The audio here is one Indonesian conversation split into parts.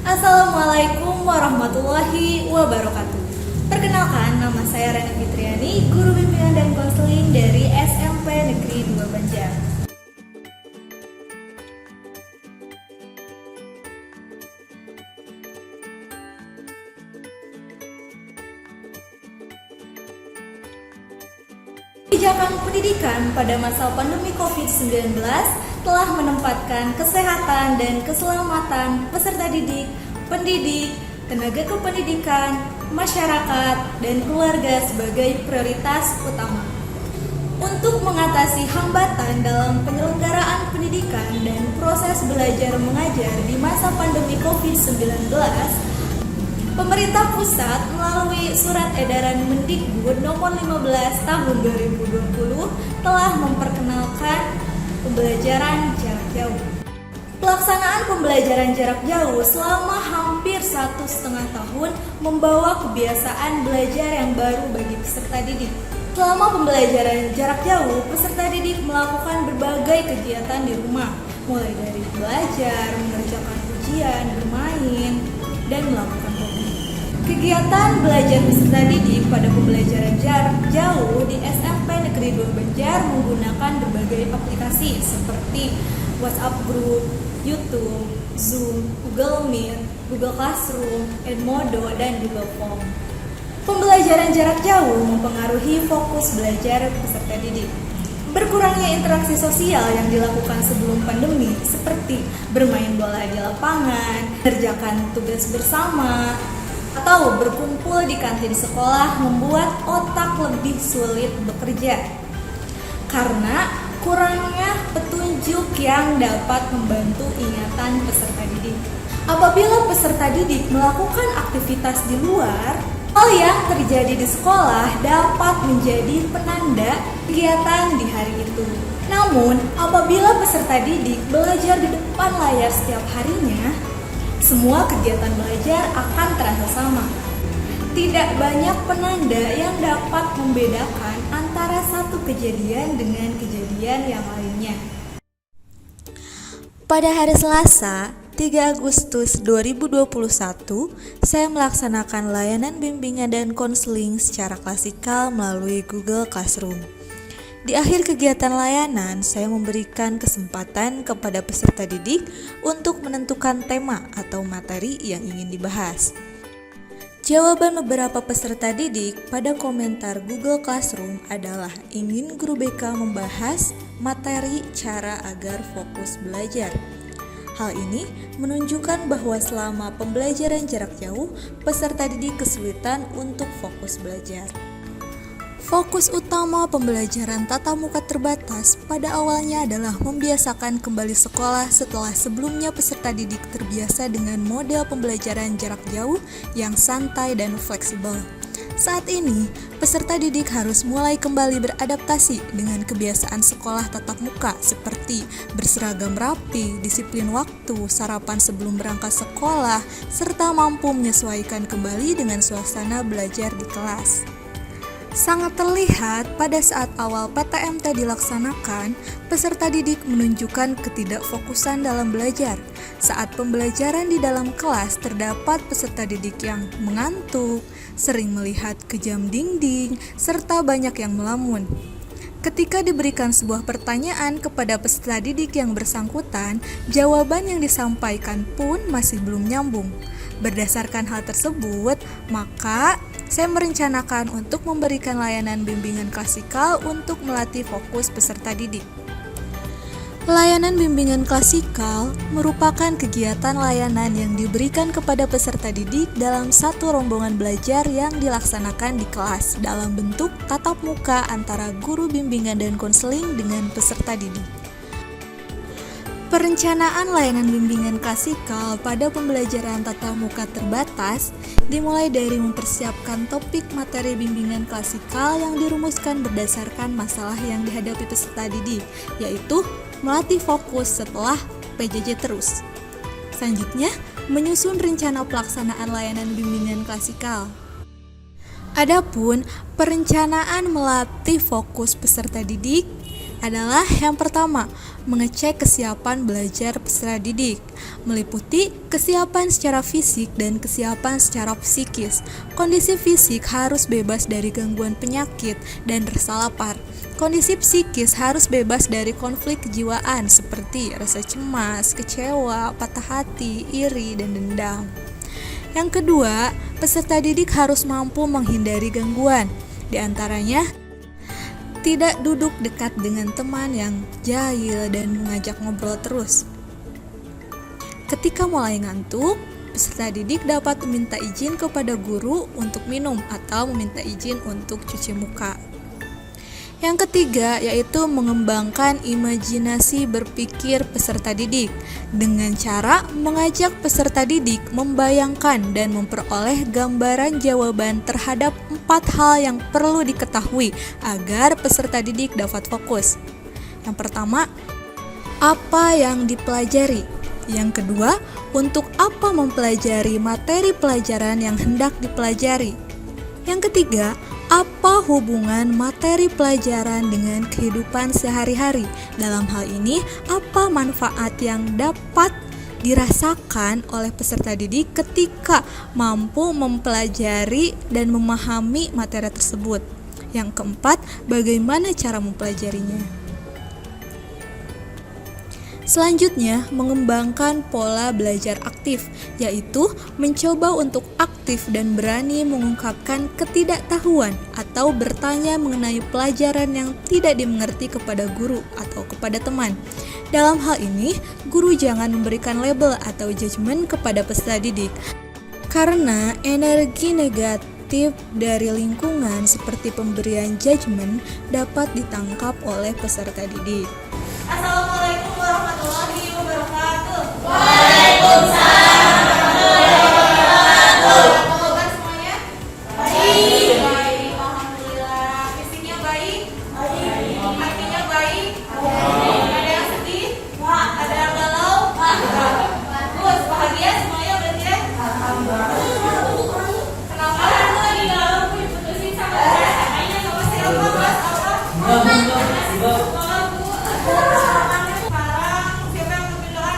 Assalamualaikum warahmatullahi wabarakatuh. Perkenalkan, nama saya Rani Fitriani, Guru Bimbingan dan Konseling dari SMP Negeri 2 Banjar. Kebijakan pendidikan pada masa pandemi COVID-19 telah menempatkan kesehatan dan keselamatan peserta didik, pendidik, tenaga kependidikan, masyarakat, dan keluarga sebagai prioritas utama. Untuk mengatasi hambatan dalam penyelenggaraan pendidikan dan proses belajar mengajar di masa pandemi COVID-19, pemerintah pusat melalui Surat Edaran Mendikbud Nomor 15 Tahun 2020 telah memperkenalkan pembelajaran jarak jauh. Pelaksanaan pembelajaran jarak jauh selama hampir 1,5 tahun membawa kebiasaan belajar yang baru bagi peserta didik. Selama pembelajaran jarak jauh, peserta didik melakukan berbagai kegiatan di rumah, mulai dari belajar, mengerjakan ujian, bermain, dan melakukan hobi. Kegiatan belajar peserta didik pada pembelajaran jarak jauh di SMP Negeri 2 Banjar menggunakan berbagai aplikasi seperti WhatsApp Group, YouTube, Zoom, Google Meet, Google Classroom, Edmodo, dan Google Form. Pembelajaran jarak jauh mempengaruhi fokus belajar peserta didik. Berkurangnya interaksi sosial yang dilakukan sebelum pandemi seperti bermain bola di lapangan, mengerjakan tugas bersama, atau berkumpul di kantin sekolah membuat otak lebih sulit bekerja karena kurangnya petunjuk yang dapat membantu ingatan peserta didik. Apabila peserta didik melakukan aktivitas di luar, hal yang terjadi di sekolah dapat menjadi penanda kegiatan di hari itu. Namun, apabila peserta didik belajar di depan layar setiap harinya, semua kegiatan belajar akan terasa sama. Tidak banyak penanda yang dapat membedakan antara satu kejadian dengan kejadian yang lainnya. Pada hari Selasa, 3 Agustus 2021, saya melaksanakan layanan bimbingan dan konseling secara klasikal melalui Google Classroom. Di akhir kegiatan layanan, saya memberikan kesempatan kepada peserta didik untuk menentukan tema atau materi yang ingin dibahas. Jawaban beberapa peserta didik pada komentar Google Classroom adalah ingin guru BK membahas materi cara agar fokus belajar. Hal ini menunjukkan bahwa selama pembelajaran jarak jauh, peserta didik kesulitan untuk fokus belajar. Fokus utama pembelajaran tatap muka terbatas pada awalnya adalah membiasakan kembali sekolah setelah sebelumnya peserta didik terbiasa dengan model pembelajaran jarak jauh yang santai dan fleksibel. Saat ini, peserta didik harus mulai kembali beradaptasi dengan kebiasaan sekolah tatap muka seperti berseragam rapi, disiplin waktu, sarapan sebelum berangkat sekolah, serta mampu menyesuaikan kembali dengan suasana belajar di kelas. Sangat terlihat pada saat awal PTMT dilaksanakan, peserta didik menunjukkan ketidakfokusan dalam belajar. Saat pembelajaran di dalam kelas terdapat peserta didik yang mengantuk, sering melihat ke jam dinding, serta banyak yang melamun. Ketika diberikan sebuah pertanyaan kepada peserta didik yang bersangkutan, jawaban yang disampaikan pun masih belum nyambung. Berdasarkan hal tersebut, maka saya merencanakan untuk memberikan layanan bimbingan klasikal untuk melatih fokus peserta didik. Layanan bimbingan klasikal merupakan kegiatan layanan yang diberikan kepada peserta didik dalam satu rombongan belajar yang dilaksanakan di kelas dalam bentuk tatap muka antara guru bimbingan dan konseling dengan peserta didik. Perencanaan layanan bimbingan klasikal pada pembelajaran tatap muka terbatas dimulai dari mempersiapkan topik materi bimbingan klasikal yang dirumuskan berdasarkan masalah yang dihadapi peserta didik, yaitu melatih fokus setelah PJJ terus. Selanjutnya, menyusun rencana pelaksanaan layanan bimbingan klasikal. Adapun perencanaan melatih fokus peserta didik adalah yang pertama, mengecek kesiapan belajar peserta didik, meliputi kesiapan secara fisik dan kesiapan secara psikis. Kondisi fisik harus bebas dari gangguan penyakit dan rasa lapar. Kondisi psikis harus bebas dari konflik kejiwaan seperti rasa cemas, kecewa, patah hati, iri, dan dendam. Yang kedua, peserta didik harus mampu menghindari gangguan, di antaranya tidak duduk dekat dengan teman yang jahil dan mengajak ngobrol terus. Ketika mulai ngantuk, peserta didik dapat meminta izin kepada guru untuk minum atau meminta izin untuk cuci muka. Yang ketiga yaitu mengembangkan imajinasi berpikir peserta didik dengan cara mengajak peserta didik membayangkan dan memperoleh gambaran jawaban terhadap 4 hal yang perlu diketahui agar peserta didik dapat fokus. Yang pertama, apa yang dipelajari? Yang kedua, untuk apa mempelajari materi pelajaran yang hendak dipelajari? Yang ketiga, apa hubungan materi pelajaran dengan kehidupan sehari-hari? Dalam hal ini, apa manfaat yang dapat dirasakan oleh peserta didik ketika mampu mempelajari dan memahami materi tersebut? Yang keempat, bagaimana cara mempelajarinya? Selanjutnya, mengembangkan pola belajar aktif, yaitu mencoba untuk aktif dan berani mengungkapkan ketidaktahuan atau bertanya mengenai pelajaran yang tidak dimengerti kepada guru atau kepada teman. Dalam hal ini, guru jangan memberikan label atau judgement kepada peserta didik, karena energi negatif dari lingkungan seperti pemberian judgement dapat ditangkap oleh peserta didik. Assalamualaikum warahmatullahi wabarakatuh. Waalaikumsalam warahmatullahi wabarakatuh. Apa kabar semuanya? Baik. Baik, alhamdulillah. Fisiknya baik? Baik. Hatinya baik? Baik. Ada yang sedih? Ada yang galau? Bagus, bahagia semuanya berarti ya? Kenapa aku lagi galau? Diputusin sama saya? Kayaknya sama siapa? Mas apa? Maaf, Bu. Sekarang siapa yang mau doa?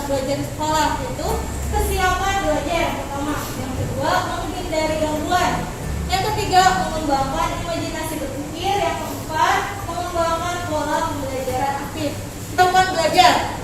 belajar sekolah, yaitu kesiapan belajar yang pertama. Yang kedua, menghindari gangguan. Yang ketiga, mengembangkan imajinasi berpikir. Yang keempat, mengembangkan pola pembelajaran aktif. Kemampuan belajar.